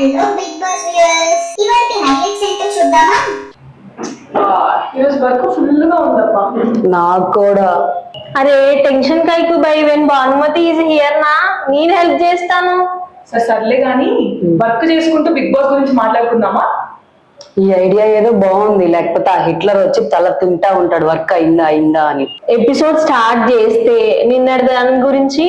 Hello big boss viewers, ఇవాల్టి highlights ఏంటో చూద్దామా? ఈరోజు వర్క్ ఫుల్ గా ఉందబ్బా. నాకు కూడా. అరే టెన్షన్ కైకు బై వెన్ భానుమతి ఈజ్ హియర్ నా, నేను హెల్ప్ చేస్తాను. సర్లే గానీ వర్క్ చేసుకుంటూ బిగ్ బాస్ గురించి మాట్లాడుకుందామా? ఈ ఐడియా ఏదో బాగుంది. లేకపోతే ఆ హిట్లర్ వచ్చి తల తింటా ఉంటాడు వర్క్ అయిందా అయిందా అని. ఎపిసోడ్ స్టార్ట్ చేస్తే నిన్నటి దాని గురించి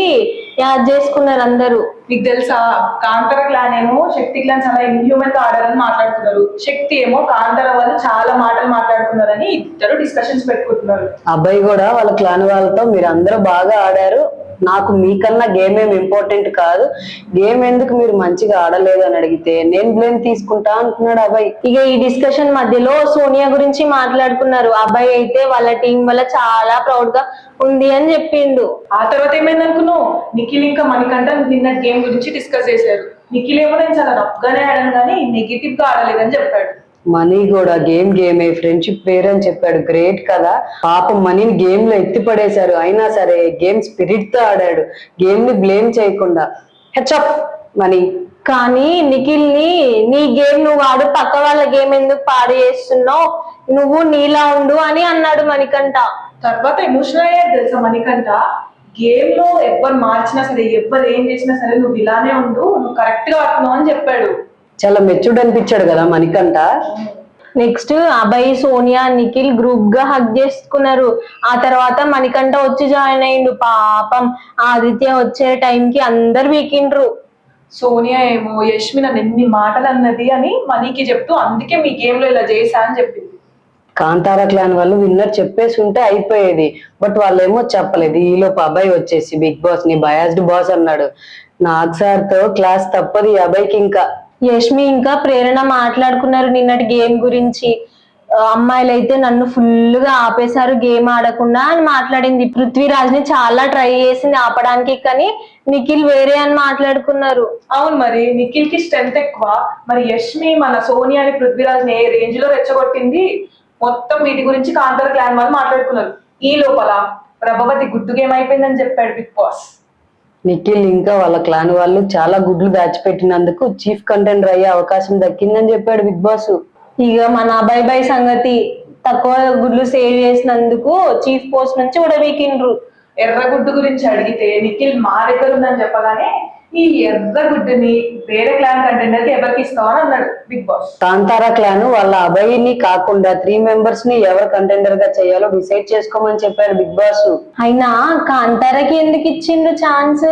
యాద్ చేసుకున్నారు అందరూ. నీకు తెలుసా, కాంతార క్లాన్ ఏమో శక్తి క్లాన్ చాలా ఇన్హ్యూమన్ గా ఆడారని మాట్లాడుతున్నారు. శక్తి ఏమో కాంతార వాళ్ళు చాలా మాటలు మాట్లాడుతున్నారని ఇద్దరు డిస్కషన్స్ పెట్టుకుంటున్నారు. అబ్బాయి కూడా వాళ్ళ క్లాన్ వాళ్ళతో మీరు అందరూ బాగా ఆడారు, నాకు మీకన్నా గేమ్ ఏం ఇంపార్టెంట్ కాదు, గేమ్ ఎందుకు మీరు మంచిగా ఆడలేదు అని అడిగితే నేను బ్లేమ్ తీసుకుంటా అంటున్నాడు అబ్బాయి. ఇక ఈ డిస్కషన్ మధ్యలో సోనియా గురించి మాట్లాడుకున్నారు. అబ్బాయి అయితే వాళ్ళ టీం వల్ల చాలా ప్రౌడ్ గా ఉంది అని చెప్పిండు. ఆ తర్వాత ఏమైంది అనుకున్నావు? నిఖిల్ ఇంకా మణికంఠ నిన్న గేమ్ గురించి డిస్కస్ చేశారు. నిఖిల్ ఏమో నేను చాలా రఫ్ గానే ఆడాను కానీ నెగిటివ్ గా ఆడలేదని చెప్పాడు. మనీ కూడా గేమే ఫ్రెండ్షిప్ వేర్ అని చెప్పాడు. గ్రేట్ కదా, పాపం మనీని గేమ్ లో ఎత్తి పడేశారు. అయినా సరే గేమ్ స్పిరిట్ తో ఆడాడు, గేమ్ ని బ్లేమ్ చేయకుండా. హెచ్అప్ మనీ. కానీ నిఖిల్ ని నీ గేమ్ నువ్వు ఆడు, పక్క వాళ్ళ గేమ్ ఎందుకు పాడు చేస్తున్నావు, నువ్వు నీలా ఉండు అని అన్నాడు మణికంఠ. తర్వాత ఎమోషనల్ అయ్యాడు తెలుసా మణికంఠ. గేమ్ లో ఎవరు మార్చినా సరే, ఎవరు ఏం చేసినా సరే నువ్వు ఇలానే ఉండు, నువ్వు కరెక్ట్ గా ఆడుతున్నావు అని చెప్పాడు. చాలా మెచ్యూర్డ్ అనిపించాడు కదా మణికంఠ. నెక్స్ట్ అభయ్, సోనియా, నిఖిల్ గ్రూప్ గా హగ్ చేసుకున్నారు. ఆ తర్వాత మణికంఠ వచ్చి జాయిన్ అయిండు. పాపం ఆదిత్య వచ్చే టైంకి అందరు వీకిండ్రు. సోనియా ఏమో యష్మి నన్ను ఎన్ని మాటలు అన్నది అని మనీకి చెప్తూ, అందుకే మీ గేమ్ లో ఇలా చేశా అని చెప్పింది. కాంతారా క్లాన్ వాళ్ళు విన్నర్ చెప్పేసి ఉంటే అయిపోయేది, బట్ వాళ్ళేమో చెప్పలేదు. ఈలోపు అబ్బాయి వచ్చేసి బిగ్ బాస్ ని బయాస్డ్ బాస్ అన్నాడు. నాగ్ సార్ తో క్లాస్ తప్పదు ఈ అబ్బాయికి. ఇంకా యష్మి ఇంకా ప్రేరణ మాట్లాడుకున్నారు నిన్నటి గేమ్ గురించి. అమ్మాయిలు అయితే నన్ను ఫుల్ గా ఆపేశారు గేమ్ ఆడకుండా అని మాట్లాడింది. పృథ్వీరాజ్ ని చాలా ట్రై చేసింది ఆపడానికి, కానీ నిఖిల్ వేరే అని మాట్లాడుకున్నారు. అవును, మరి నిఖిల్ కి స్ట్రెంత్ ఎక్కువ. మరి యష్మి మన సోనియాని పృథ్వీరాజ్ ని ఏ రేంజ్ లో రెచ్చగొట్టింది. మొత్తం వీటి గురించి కాంతార క్లాన్ వాళ్ళు మాట్లాడుకున్నారు. ఈ లోపల ప్రభావతి గుడ్డు గేమ్ అయిపోయిందని చెప్పాడు బిగ్ బాస్. నిఖిల్ ఇంకా వాళ్ళ క్లాన్ వాళ్ళు చాలా గుడ్లు దాచిపెట్టినందుకు చీఫ్ కంటెండర్ అయ్యే అవకాశం దక్కిందని చెప్పాడు బిగ్ బాస్. ఇక మన అబ్బాయి బాయ్ సంగతి, తక్కువ గుడ్లు సేవ్ చేసినందుకు చీఫ్ పోస్ట్ నుంచి కూడా వీకిండ్రు. ఎర్రగుడ్డు గురించి అడిగితే నిఖిల్ మా దగ్గర ఉందని చెప్పగానే, ఈ ఎర్రగుడ్డుని వేరే క్లాన్ కంటెండర్ కి ఎవరికి ఇస్తామని అన్నాడు బిగ్ బాస్. కాంతారా క్లాన్ వాళ్ళ అబ్బాయిని కాకుండా 3 మెంబర్స్ ని ఎవరు కంటెండర్ గా చేయాలో డిసైడ్ చేసుకోమని చెప్పారు బిగ్ బాస్. అయినా కాంతారకి ఎందుకు ఇచ్చిండ్రు ఛాన్స్?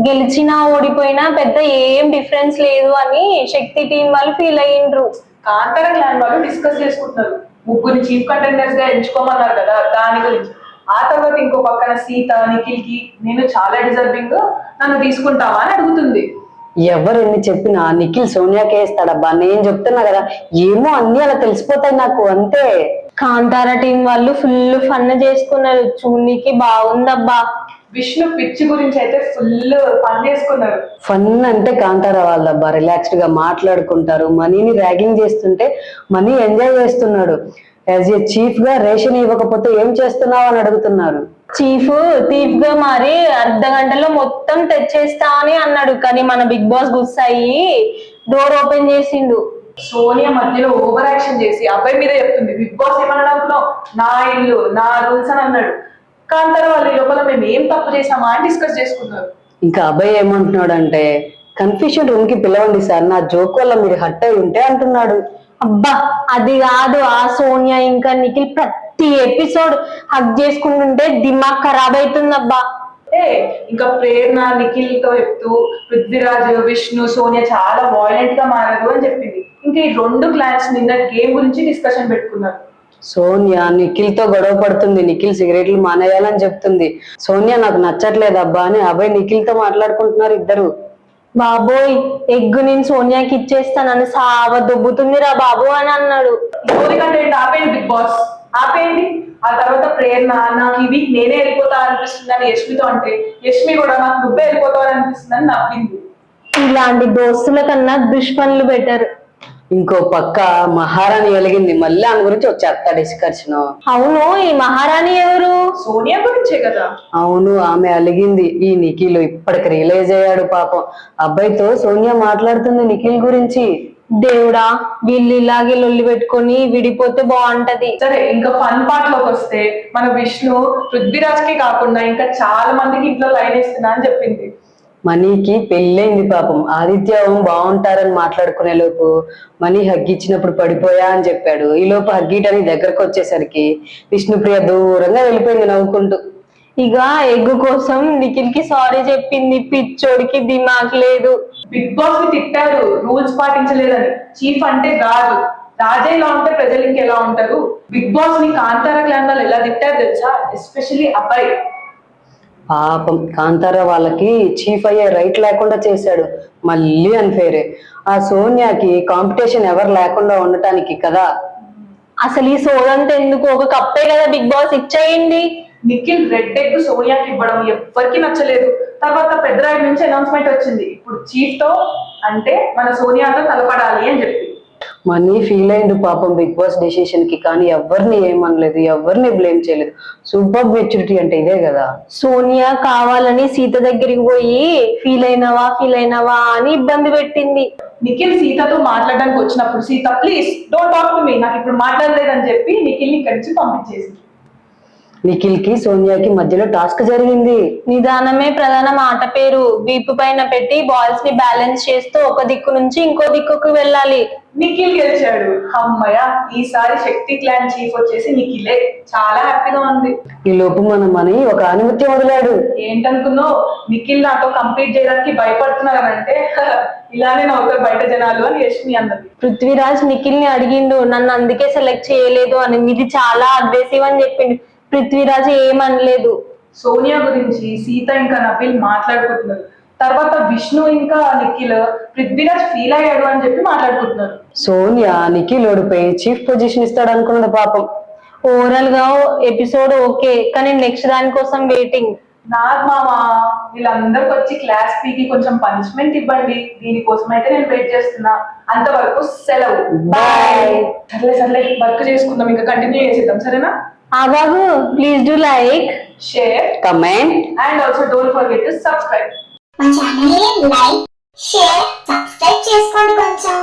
గెలిచినా ఓడిపోయినా పెద్ద ఏం డిఫరెన్స్ లేదు అని శక్తి టీం వాళ్ళు ఫీల్ అయ్యిండ్రు. కాంతార క్లాన్ వాళ్ళు డిస్కస్ చేసుకుంటున్నారు. ముగ్గురిని చీఫ్ కంటెండర్స్ గా ఎంచుకోమన్నారు కదా, దాని గురించి. ఆ తర్వాత ఇంకో పక్కన సీత నిఖిల్ కి నేను చాలా డిజర్వింగ్, నన్ను తీసుకుంటావా అని అడుగుతుంది. ఎవరు ఎన్ని చెప్పినా నిఖిల్ సోనియాకే వేస్తాడబ్బా. నేను చెప్తున్నా కదా, ఏమో అన్ని అలా తెలిసిపోతాయి నాకు, అంతే. కాంతార టీం వాళ్ళు ఫుల్ ఫన్ చేసుకున్నారు, చూనికి బాగుందబ్బా. విష్ణు పిచ్చి గురించి అయితే ఫుల్ ఫన్ చేసుకున్నారు. ఫన్ అంటే కాంతారా వాళ్ళబ్బా, రిలాక్స్డ్ గా మాట్లాడుకుంటారు. మనీని ర్యాగింగ్ చేస్తుంటే మనీ ఎంజాయ్ చేస్తున్నాడు. యాజ్ ఏ చీఫ్ గా రేషన్ ఇవ్వకపోతే ఏం చేస్తున్నావు అని అడుగుతున్నారు. చీఫ్ థీఫ్ గా మారి అర్ధ గంటలో మొత్తం తెచ్చేస్తా అని అన్నాడు. కానీ మన బిగ్ బాస్ గుస్సా అయ్యి డోర్ ఓపెన్ చేసిండు. సోనియా మధ్యలో ఓవర్ యాక్షన్ చేసి అబ్బాయి మీద చెప్తుంది. బిగ్ బాస్ ఏమన్నాడు అనుకున్నావు? నా ఇల్లు నా రూల్స్ అని అన్నాడు. కాంతార వాళ్ళు లోపల మేము ఏం తప్పు చేసామా అని డిస్కస్ చేసుకున్నారు. ఇంకా అబ్బాయి ఏమంటున్నాడు అంటే, కన్ఫ్యూషన్ రూమ్ కి పిలవండి సార్, నా జోక్ వల్ల మీరు హట్ అయి ఉంటే అంటున్నాడు. అబ్బా అది కాదు, ఆ సోనియా ఇంకా నిఖిల్ ప్రతి ఎపిసోడ్ హక్ చేసుకుంటుంటే దిమాగ్ ఖరాబ్ అవుతుందబ్బా. ఇంకా ప్రేరణ నిఖిల్ తో చెప్తూ పృథ్వీరాజ్, విష్ణు, సోనియా చాలా వాయిలెంట్ గా మారారు అని చెప్పింది. ఇంకా ఈ 2 క్లాన్స్ నిన్న గేమ్ గురించి డిస్కషన్ పెట్టుకున్నారు. సోనియా నిఖిల్ తో గొడవ పడుతుంది. నిఖిల్ సిగరెట్లు మానేయాలని చెప్తుంది. సోనియా నాకు నచ్చట్లేదు అబ్బా అని అబ్బాయి నిఖిల్ తో మాట్లాడుకుంటున్నారు ఇద్దరు. బాబోయ్ ఎగ్గు నేను సోనియాకి ఇచ్చేస్తానని సావ దొబ్బుతుంది రా బాబు అని అన్నాడు. కంటెంట్ ఆపేయండి బిగ్ బాస్, ఆపేయండి. ఆ తర్వాత ప్రేరణ నాకు ఈ వీక్ నేనే వెళ్ళిపోతా అనిపిస్తుంది అని యష్మితో అంటే, యష్మి కూడా నాకు నువ్వే వెళ్ళిపోతావు అనిపిస్తుంది అని నవ్వింది. ఇలాంటి దోస్తుల కన్నా దుష్మన్లు బెటర్. ఇంకో పక్క మహారాణి వెలిగింది, మళ్ళీ ఆమె గురించి వచ్చేస్తా డిస్కషన్. అవును, ఈ మహారాణి ఎవరు? సోనియా గురించే కదా. అవును, ఆమె అలిగింది. ఈ నిఖిల్ ఇప్పటికి రియలైజ్ అయ్యాడు పాపం. అబ్బాయితో సోనియా మాట్లాడుతుంది నిఖిల్ గురించి. దేవుడా, వీళ్ళు ఇలాగే లొల్లి పెట్టుకొని విడిపోతే బాగుంటది. సరే, ఇంకా ఫన్ పార్ట్ లోకి వస్తే మన విష్ణు పృథ్వీరాజ్ కి కాకుండా ఇంకా చాలా మందికి ఇంట్లో లైన్ ఇస్తున్నా అని చెప్పింది. మనీకి పెళ్ళైంది పాపం. ఆదిత్య బాగుంటారని మాట్లాడుకునే లోపు మనీ హగ్గిచ్చినప్పుడు పడిపోయా అని చెప్పాడు. ఈ లోపు హగ్గీటానికి దగ్గరకు వచ్చేసరికి విష్ణుప్రియ దూరంగా వెళ్ళిపోయింది నవ్వుకుంటూ. ఇక ఎగ్గు కోసం నిఖిల్ కి సారీ చెప్పింది. పిచ్చోడికి దిమాగ్ లేదు. బిగ్ బాస్ ని తిట్టారు రూల్స్ పాటించలేదని. చీఫ్ అంటే రాజు, రాజే ఇలా ఉంటే ప్రజలు ఇంకెలా ఉంటారు. బిగ్ బాస్ ని కాంతారా క్లాన్ వాళ్ళు ఎలా తిట్టారు తెలుసా, ఎస్పెషల్లీ అబ్బాయి. పాపం కాంతారా వాళ్ళకి చీఫ్ అయ్యే రైట్ లేకుండా చేశాడు. మళ్ళీ అన్ఫేరే. ఆ సోనియాకి కాంపిటీషన్ ఎవరు లేకుండా ఉండటానికి కదా. అసలు ఈ సోదంతా ఎందుకు? ఒక కప్పే కదా బిగ్ బాస్, ఇచ్చేయండి. నిఖిల్ రెడ్ ఎగ్ సోనియాకి ఇవ్వడం ఎవ్వరికి నచ్చలేదు. తర్వాత పెద్దరాయుడు నుంచి అనౌన్స్మెంట్ వచ్చింది, ఇప్పుడు చీఫ్ తో అంటే మన సోనియాతో తలపడాలి అని చెప్పి. మనీ ఫీల్ అయిండు పాపం బిగ్ బాస్ డెసిషన్ కి. కానీ ఎవరిని ఏమనలేదు, ఎవరిని బ్లేమ్ చేయలేదు. సూపర్ మెచ్యూరిటీ అంటే ఇదే కదా. సోనియా కావాలని సీత దగ్గరికి పోయి ఫీల్ అయినవా అని ఇబ్బంది పెట్టింది. నిఖిల్ సీతతో మాట్లాడడానికి వచ్చినప్పుడు Sita please don't talk to me, నాకు ఇప్పుడు మాట్లాడలేదని చెప్పి నిఖిల్ ని ఇక్కడి నుంచి పంపించేసింది. నిఖిల్ కి సోనియాకి మధ్యలో టాస్క్ జరిగింది. నిదానమే ప్రధాన మాట పేరు. వీపు పైన పెట్టి బాల్స్ ని బ్యాలెన్స్ చేస్తూ ఒక దిక్కు నుంచి ఇంకో దిక్కుకు వెళ్ళాలి. నిఖిల్ గెలిచాడు. అమ్మయ్య, ఈసారి శక్తి క్లాన్ చీఫ్ వచ్చేసి నిఖిలే. చాలా హ్యాపీగా ఉంది. ఈ లోపు మనీ ఒక ఆనిముత్యం వదిలాడు. ఏంటనుకున్నావు, నిఖిల్ నాతో కంప్లీట్ చేయడానికి భయపడుతున్నారనంటే ఇలానే నవ్వుతారు బయట జనాలు అని యష్మి అన్నది. పృథ్వీరాజ్ నిఖిల్ ని అడిగిండు, నన్ను అందుకే సెలెక్ట్ చేయలేదు అని. ఇది చాలా అగ్రెసివ్ అని చెప్పిండు. పృథ్వీరాజ్ ఏమనలేదు. సోనియా గురించి సీత ఇంకా నబిల్ మాట్లాడుకుంటున్నారు. తర్వాత విష్ణు ఇంకా నిఖిల్ పృథ్వీరాజ్ ఫీల్ అయ్యాడు అని చెప్పి మాట్లాడుకుంటున్నారు. సోనియా నిఖిల్ ఓడిపోయి చీఫ్ పొజిషన్ ఇస్తాడు అనుకున్నది పాపం. ఓవరాల్ గా ఎపిసోడ్ ఓకే, కానీ నెక్స్ట్ దాని కోసం వెయిటింగ్. నాగ్ మామ, వీళ్ళందరికి వచ్చి క్లాస్ పీకి కొంచెం పనిష్మెంట్ ఇవ్వండి, దీనికోసం అయితే నేను వెయిట్ చేస్తున్నా. అంతవరకు సెలవు, బాయ్. సర్లే వర్క్ చేసుకుందాం, ఇంకా కంటిన్యూ చేసేద్దాం, సరేనా? బాబు, please do like, share, comment and also don't forget to subscribe. మా ఛానల్ లైక్, షేర్, సబ్స్క్రైబ్ చేసుకోండి కొంచెం.